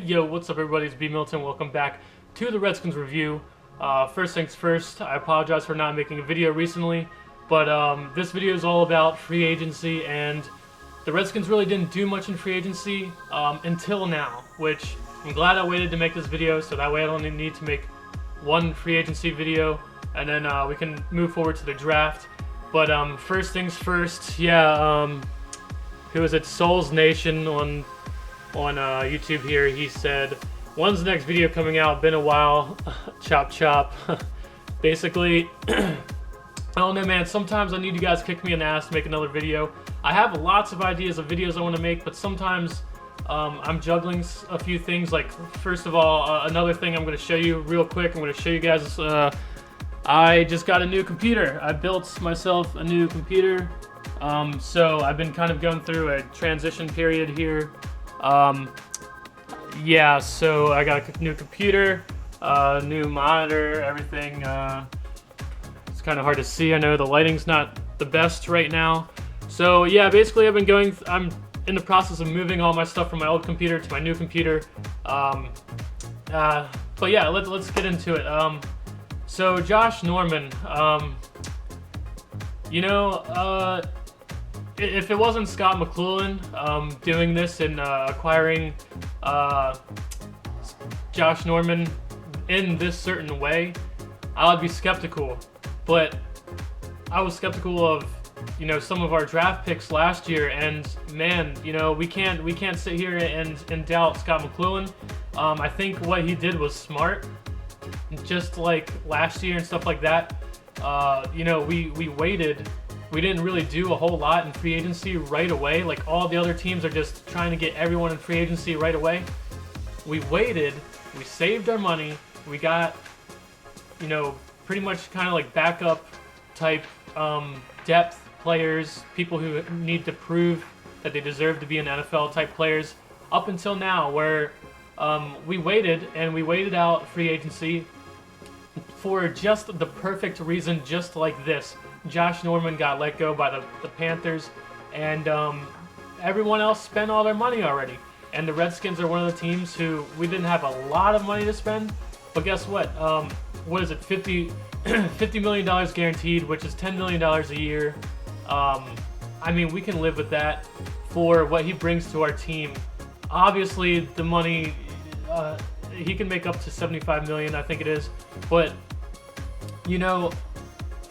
Yo, what's up everybody, it's B Milton. Welcome back to the Redskins review. First things first, I apologize for not making a video recently, but this video is all about free agency, and the Redskins really didn't do much in free agency until now, which I'm glad I waited to make this video, so that way I don't need to make one free agency video, and then we can move forward to the draft. But first things first, who is it? Souls Nation on YouTube here, he said, when's the next video coming out? Been a while. Chop chop. Basically, I don't know, man, sometimes I need you guys to kick me in the ass to make another video. I have lots of ideas of videos I want to make, but sometimes I'm juggling a few things. Like, first of all, another thing I'm going to show you real quick. I'm going to show you guys, I just got a new computer. I built myself a new computer. So I've been kind of going through a transition period here. Yeah, so I got a new computer, new monitor, everything. It's kind of hard to see. I know the lighting's not the best right now. So yeah, basically I'm in the process of moving all my stuff from my old computer to my new computer. But yeah, let's get into it. So Josh Norman, if it wasn't Scott McClellan doing this and acquiring Josh Norman in this certain way, I would be skeptical. But I was skeptical of some of our draft picks last year, and man, we can't sit here and doubt Scott McClellan. I think what he did was smart, just like last year and stuff like that. We waited. We didn't really do a whole lot in free agency right away. Like, all the other teams are just trying to get everyone in free agency right away. We waited, we saved our money, we got, pretty much kind of like backup type depth players, people who need to prove that they deserve to be an NFL type players, up until now, where we waited out free agency for just the perfect reason, just like this. Josh Norman got let go by the Panthers, and everyone else spent all their money already. And the Redskins are one of the teams who we didn't have a lot of money to spend, but guess what? What is it? $50 million guaranteed, which is $10 million a year. I mean, we can live with that for what he brings to our team. Obviously, the money, he can make up to $75 million, I think it is, but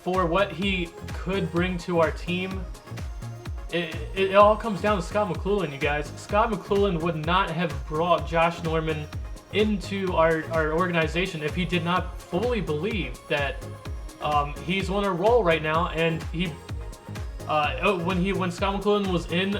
for what he could bring to our team, it all comes down to Scott McClellan, you guys. Scott McClellan would not have brought Josh Norman into our organization if he did not fully believe that he's on a roll right now. And when Scott McClellan was in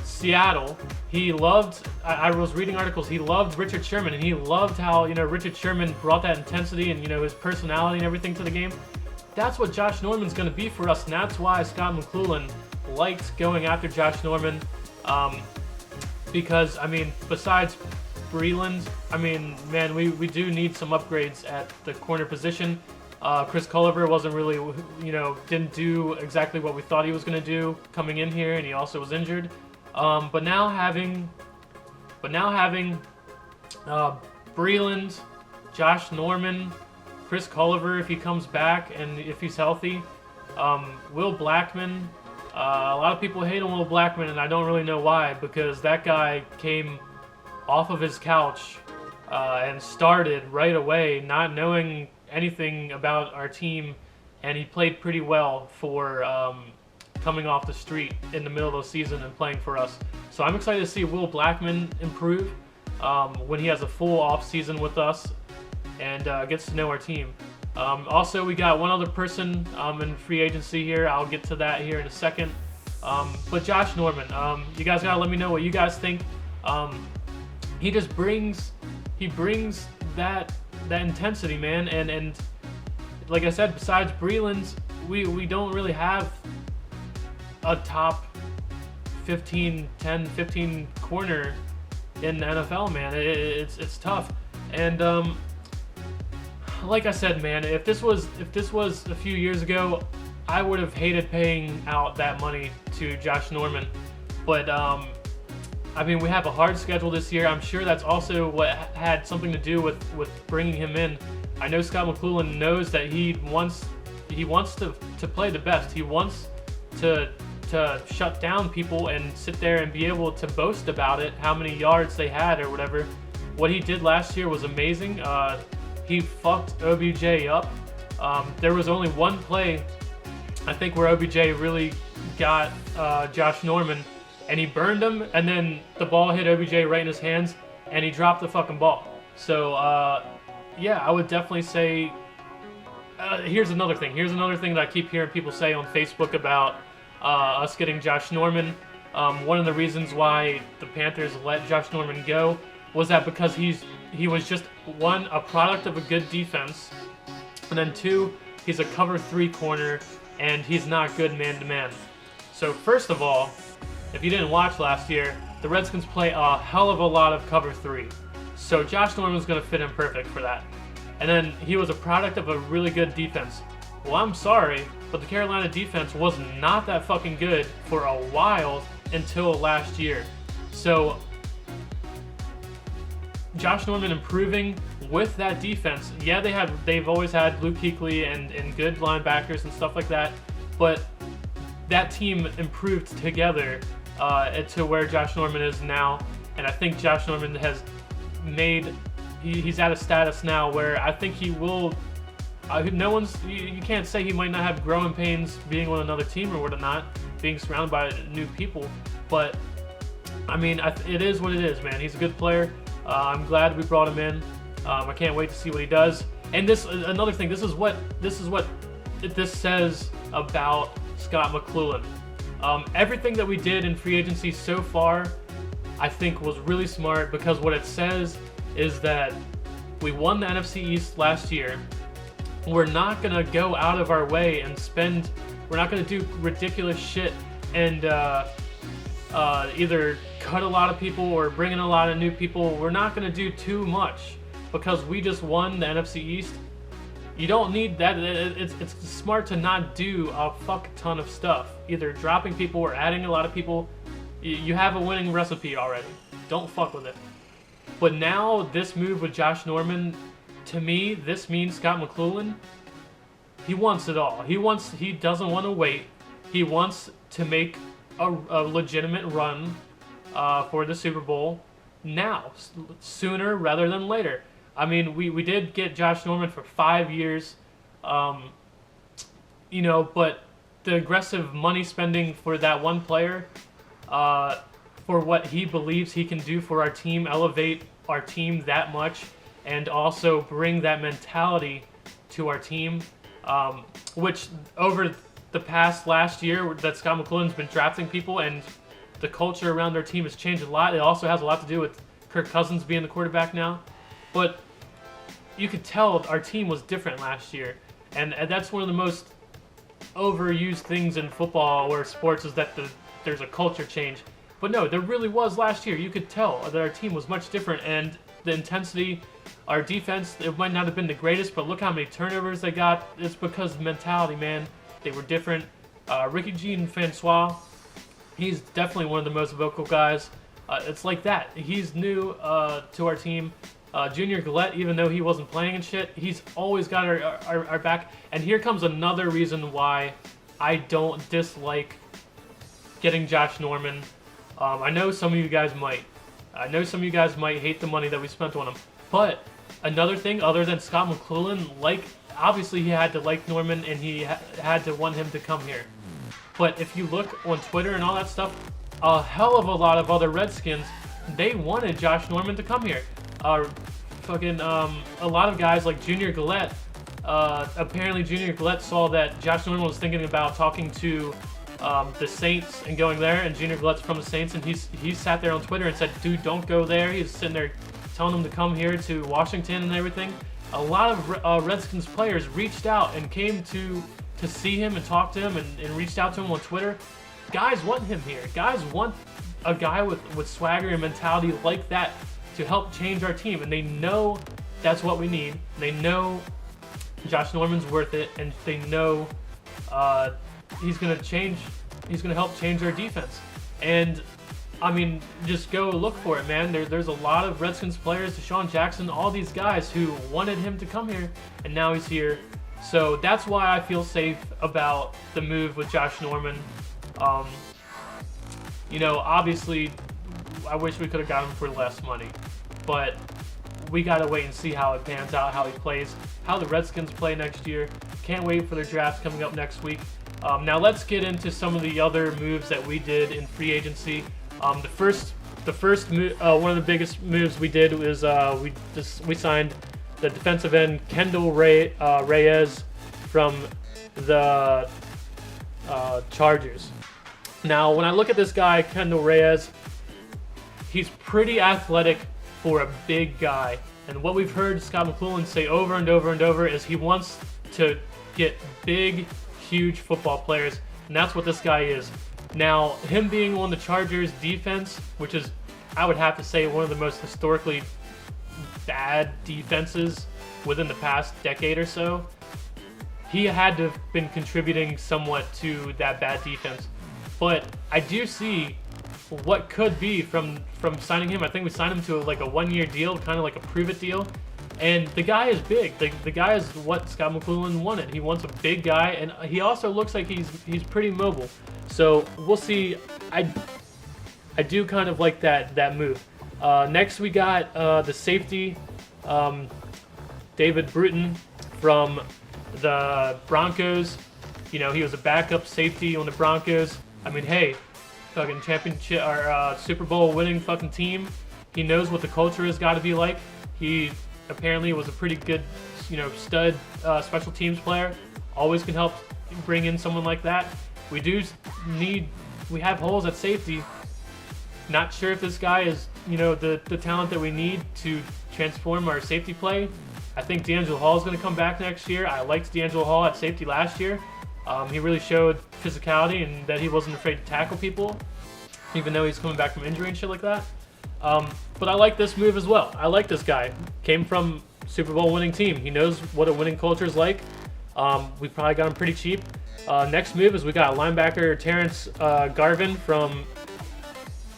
Seattle, he loved, I was reading articles, he loved Richard Sherman, and he loved how Richard Sherman brought that intensity and his personality and everything to the game. That's what Josh Norman's going to be for us, and that's why Scott McClellan liked going after Josh Norman, because, I mean, besides Breeland, I mean, man, we do need some upgrades at the corner position. Chris Culliver wasn't really, didn't do exactly what we thought he was going to do coming in here, and he also was injured. But now having Breeland, Josh Norman, Chris Culliver, if he comes back and if he's healthy, Will Blackman. A lot of people hate on Will Blackman, and I don't really know why, because that guy came off of his couch and started right away, not knowing anything about our team, and he played pretty well for coming off the street in the middle of the season and playing for us. So I'm excited to see Will Blackman improve when he has a full off season with us and gets to know our team. Also, we got one other person in free agency here. I'll get to that here in a second. But Josh Norman, you guys gotta let me know what you guys think. He just brings that intensity, man. And like I said, besides Breeland, we don't really have a top 10, 15 corner in the NFL, man. It's tough. And like I said, man, if this was a few years ago, I would have hated paying out that money to Josh Norman. But I mean, we have a hard schedule this year. I'm sure that's also what had something to do with bringing him in. I know Scott McCloughan knows that he wants to play the best. He wants to shut down people and sit there and be able to boast about it, how many yards they had or whatever. What he did last year was amazing. He fucked OBJ up. There was only one play, I think, where OBJ really got Josh Norman, and he burned him, and then the ball hit OBJ right in his hands, and he dropped the fucking ball. So, yeah, I would definitely say, here's another thing. Here's another thing that I keep hearing people say on Facebook about us getting Josh Norman. One of the reasons why the Panthers let Josh Norman go was that because he was just, one, a product of a good defense, and then two, he's a cover 3 corner, and he's not good man-to-man. So first of all, if you didn't watch last year, the Redskins play a hell of a lot of cover 3. So Josh Norman's going to fit in perfect for that. And then he was a product of a really good defense. Well, I'm sorry, but the Carolina defense was not that fucking good for a while until last year. So Josh Norman improving with that defense. Yeah, they've always had Luke Kuechly and good linebackers and stuff like that, but that team improved together to where Josh Norman is now. And I think Josh Norman has he's at a status now where I think he will. You can't say he might not have growing pains being on another team or whatnot, being surrounded by new people. But I mean, it is what it is, man. He's a good player. I'm glad we brought him in. I can't wait to see what he does. And another thing. This is what this says about Scott McCloughan. Everything that we did in free agency so far, I think, was really smart, because what it says is that we won the NFC East last year. We're not going to go out of our way and we're not going to do ridiculous shit and either cut a lot of people or bring in a lot of new people. We're not going to do too much because we just won the NFC East. You don't need that. It's smart to not do a fuck ton of stuff, either dropping people or adding a lot of people. You have a winning recipe already. Don't fuck with it. But now this move with Josh Norman, to me, this means Scott McCloughan, he wants it all. He doesn't want to wait. He wants to make a legitimate run for the Super Bowl now, sooner rather than later. I mean, we did get Josh Norman for 5 years, but the aggressive money spending for that one player, for what he believes he can do for our team, elevate our team that much, and also bring that mentality to our team, which over the past last year that Scott McCloughan's been drafting people and the culture around our team has changed a lot. It also has a lot to do with Kirk Cousins being the quarterback now. But you could tell our team was different last year. And that's one of the most overused things in football or sports, is that there's a culture change. But no, there really was last year. You could tell that our team was much different, and the intensity, our defense, it might not have been the greatest, but look how many turnovers they got. It's because of mentality, man. They were different. Ricky Jean-Francois, he's definitely one of the most vocal guys. It's like that. He's new to our team. Junior Gillette, even though he wasn't playing and shit, he's always got our back. And here comes another reason why I don't dislike getting Josh Norman. I know some of you guys might. I know some of you guys might hate the money that we spent on him. But another thing, other than Scott McCloughan, obviously he had to like Norman, and he had to want him to come here. But if you look on Twitter and all that stuff, a hell of a lot of other Redskins, they wanted Josh Norman to come here. A lot of guys like Junior Gillette, apparently Junior Gillette saw that Josh Norman was thinking about talking to the Saints and going there, and Junior Gillette's from the Saints, and he sat there on Twitter and said, dude, don't go there. He's sitting there telling him to come here to Washington and everything. A lot of Redskins players reached out and came to see him and talk to him and reached out to him on Twitter. Guys want him here. Guys want a guy with swagger and mentality like that to help change our team, and they know that's what we need. They know Josh Norman's worth it, and they know he's gonna change. He's gonna help change our defense. And I mean, just go look for it, man. There's a lot of Redskins players, Dashon Jackson, all these guys who wanted him to come here, and now he's here. So that's why I feel safe about the move with Josh Norman. You know, obviously, I wish we could have got him for less money, but we got to wait and see how it pans out, how he plays, how the Redskins play next year. Can't wait for their draft coming up next week. Now let's get into some of the other moves that we did in free agency. The first one of the biggest moves we did was we signed the defensive end Kendall Reyez from the Chargers. Now, when I look at this guy, Kendall Reyez, he's pretty athletic for a big guy. And what we've heard Scott McCloughan say over and over and over is he wants to get big, huge football players, and that's what this guy is. Now, him being on the Chargers defense, which is, I would have to say, one of the most historically bad defenses within the past decade or so, he had to have been contributing somewhat to that bad defense. But I do see what could be from signing him. I think we signed him to like a 1-year deal, kind of like a prove-it deal. And the guy is big. The guy is what Scott McCloughan wanted. He wants a big guy, and he also looks like he's pretty mobile. So we'll see. I do kind of like that move. Next we got the safety, David Bruton from the Broncos. You know, he was a backup safety on the Broncos. I mean, hey, fucking championship or Super Bowl winning fucking team. He knows what the culture has got to be like. He apparently was a pretty good, you know, stud special teams player. Always can help bring in someone like that. We have holes at safety. Not sure if this guy is, you know, the talent that we need to transform our safety play. I think D'Angelo Hall is going to come back next year. I liked D'Angelo Hall at safety last year. He really showed physicality and that he wasn't afraid to tackle people, even though he's coming back from injury and shit like that. But I like this move as well. I like this guy. Came from Super Bowl winning team. He knows what a winning culture is like. We probably got him pretty cheap. Next move is we got linebacker Terence Garvin from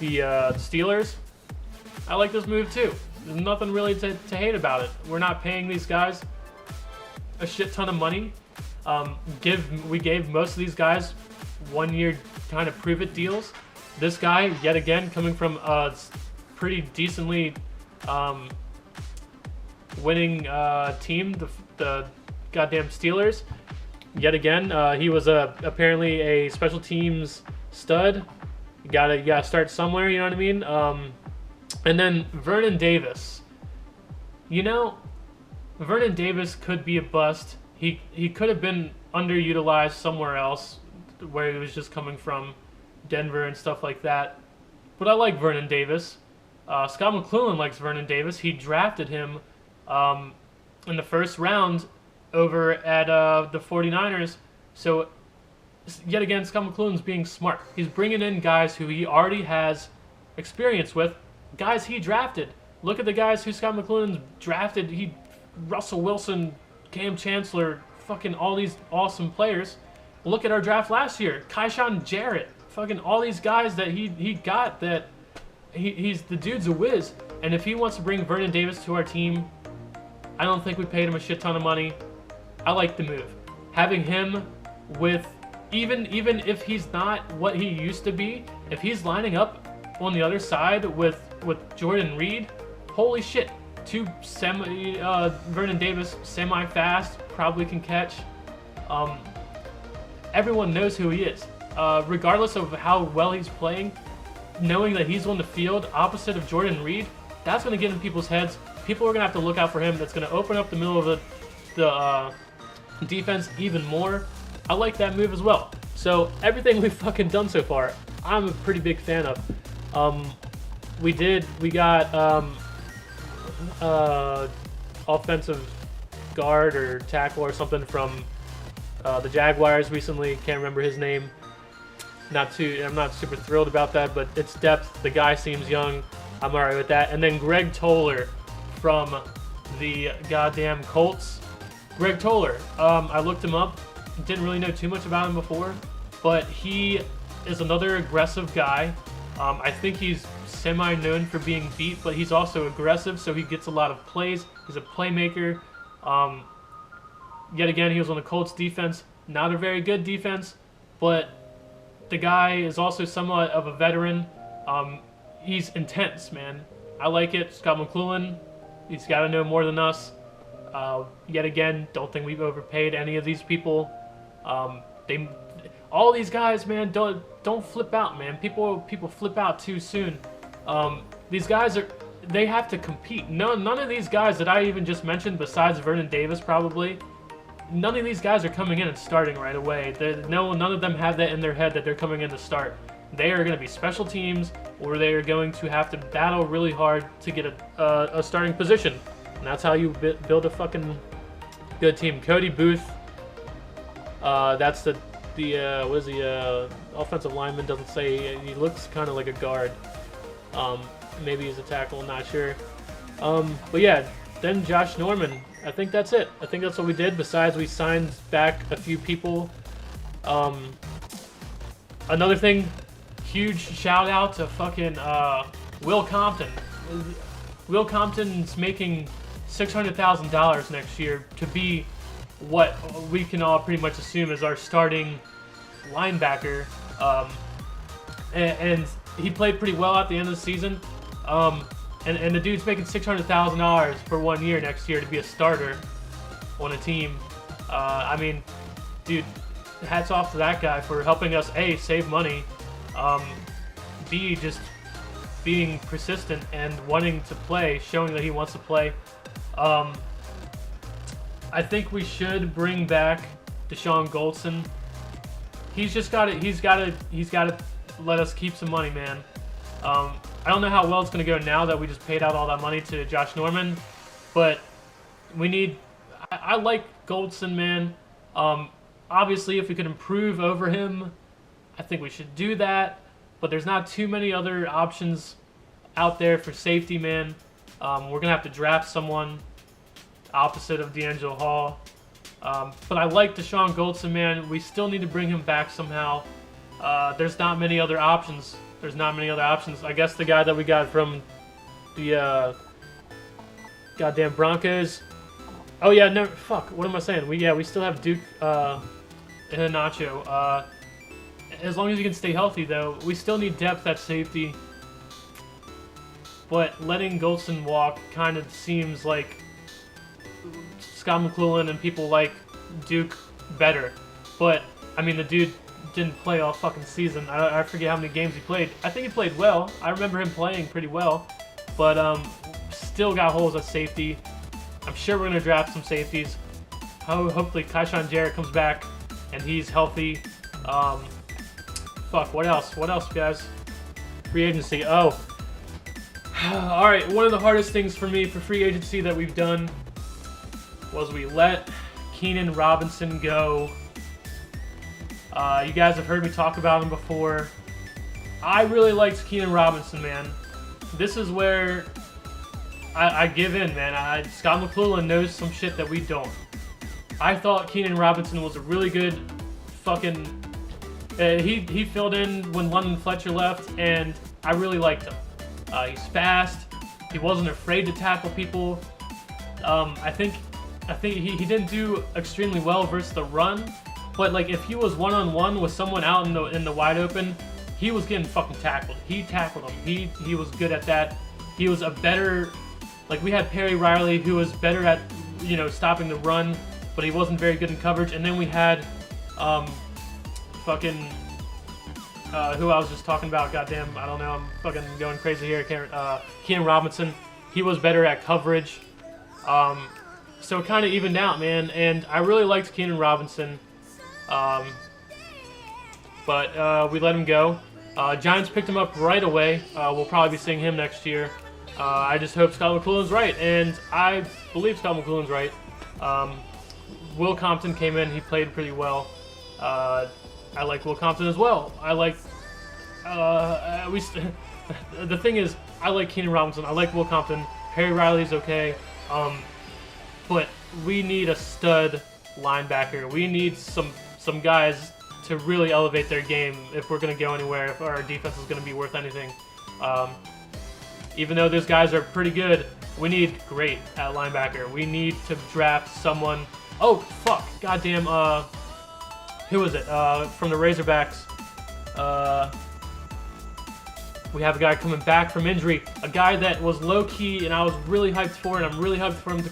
the Steelers. I like this move too. There's nothing really to hate about it. We're not paying these guys a shit ton of money. We gave most of these guys 1-year kind of prove-it deals. This guy, yet again, coming from a pretty decently winning team, the goddamn Steelers. Yet again, he was apparently a special teams stud. You gotta start somewhere, you know what I mean? And then Vernon Davis. You know, Vernon Davis could be a bust. He could have been underutilized somewhere else, where he was just coming from Denver and stuff like that. But I like Vernon Davis. Scott McCloughan likes Vernon Davis. He drafted him in the first round over at the 49ers. So, yet again, Scott McCloughan's being smart. He's bringing in guys who he already has experience with, guys he drafted. Look at the guys who Scott McCloughan's drafted. Russell Wilson, Cam Chancellor, fucking all these awesome players. Look at our draft last year. Kyshawn Jarrett. Fucking all these guys that he got that he's the dude's a whiz. And if he wants to bring Vernon Davis to our team, I don't think we paid him a shit ton of money. I like the move. Having him with, even if he's not what he used to be, if he's lining up on the other side with Jordan Reed, holy shit. Vernon Davis, semi-fast, probably can catch. Everyone knows who he is. Regardless of how well he's playing, knowing that he's on the field opposite of Jordan Reed, that's going to get in people's heads. People are going to have to look out for him. That's going to open up the middle of the defense even more. I like that move as well. So everything we've fucking done so far, I'm a pretty big fan of. We got offensive guard or tackle or something from the Jaguars recently. Can't remember his name. I'm not super thrilled about that, but it's depth. The guy seems young. I'm alright with that. And then Greg Toler from the goddamn Colts. Greg Toler. I looked him up. Didn't really know too much about him before, but he is another aggressive guy. I think he's semi-known for being beat, but he's also aggressive, so he gets a lot of plays. He's a playmaker. Yet again, he was on the Colts defense. Not a very good defense, but the guy is also somewhat of a veteran. He's intense, man. I like it. Scott McCloughan, he's got to know more than us. Yet again, don't think we've overpaid any of these people. All these guys, man, don't flip out, man. People flip out too soon. These guys they have to compete. None of these guys that I even just mentioned, besides Vernon Davis probably, none of these guys are coming in and starting right away. None of them have that in their head that they're coming in to start. They are going to be special teams, or they are going to have to battle really hard to get a starting position. And that's how you build a fucking good team. Cody Booth, that's the what is he, offensive lineman, doesn't say. He looks kind of like a guard. Maybe he's a tackle, not sure. But yeah, then Josh Norman. I think that's it. I think that's what we did. Besides, we signed back a few people. Another thing, huge shout out to fucking Will Compton. Will Compton's making $600,000 next year to be what we can all pretty much assume is our starting linebacker. And he played pretty well at the end of the season. And the dude's making $600,000 for 1 year next year to be a starter on a team. I mean, dude, hats off to that guy for helping us, A, save money, B, just being persistent and wanting to play, showing that he wants to play. I think we should bring back Dashon Goldson. He's got to let us keep some money, man. I don't know how well it's going to go now that we just paid out all that money to Josh Norman, but we need. I like Goldson, man. Obviously, if we could improve over him, I think we should do that. But there's not too many other options out there for safety, man. We're gonna have to draft someone opposite of D'Angelo Hall. But I like Dashon Goldson, man. We still need to bring him back somehow. There's not many other options. I guess the guy that we got from the goddamn Broncos. Oh yeah, no, fuck. What am I saying? We still have Duke Nacho. As long as he can stay healthy, though, we still need depth at safety. But letting Goldson walk kind of seems like Scott McCloughan and people like Duke better. But I mean, the dude didn't play all fucking season. I forget how many games he played. I think he played well. I remember him playing pretty well. But still got holes at safety. I'm sure we're going to draft some safeties. Hopefully Kaishan Jarrett comes back and he's healthy. Fuck, what else? What else, guys? Free agency. Oh. Alright, one of the hardest things for me for free agency that we've done was we let Keenan Robinson go. You guys have heard me talk about him before. I really liked Keenan Robinson, man. This is where I give in, man. Scott McCloughan knows some shit that we don't. I thought Keenan Robinson was a really good fucking... he filled in when London Fletcher left, and I really liked him. He's fast. He wasn't afraid to tackle people. I think he didn't do extremely well versus the run, but like if he was one-on-one with someone out in the wide open, he was getting fucking tackled. He tackled him. He was good at that. He was a better, like we had Perry Riley who was better at stopping the run, but he wasn't very good in coverage. And then we had who I was just talking about, goddamn, I don't know, I'm fucking going crazy here. Keenan Robinson, he was better at coverage. So it kind of evened out, man, and I really liked Keenan Robinson. But we let him go. Giants picked him up right away. We'll probably be seeing him next year. I just hope Scott McCloughan's right, and I believe Scott McCloughan's right. Will Compton came in, he played pretty well. I like Will Compton as well. I like the thing is, I like Keenan Robinson. I like Will Compton. Perry Riley's okay. But we need a stud linebacker. We need some guys to really elevate their game if we're going to go anywhere, if our defense is going to be worth anything. Even though those guys are pretty good, we need great at linebacker. We need to draft someone. Oh, fuck. Goddamn. Who was it? From the Razorbacks. We have a guy coming back from injury. A guy that was low-key and I was really hyped for, and I'm really hyped for him to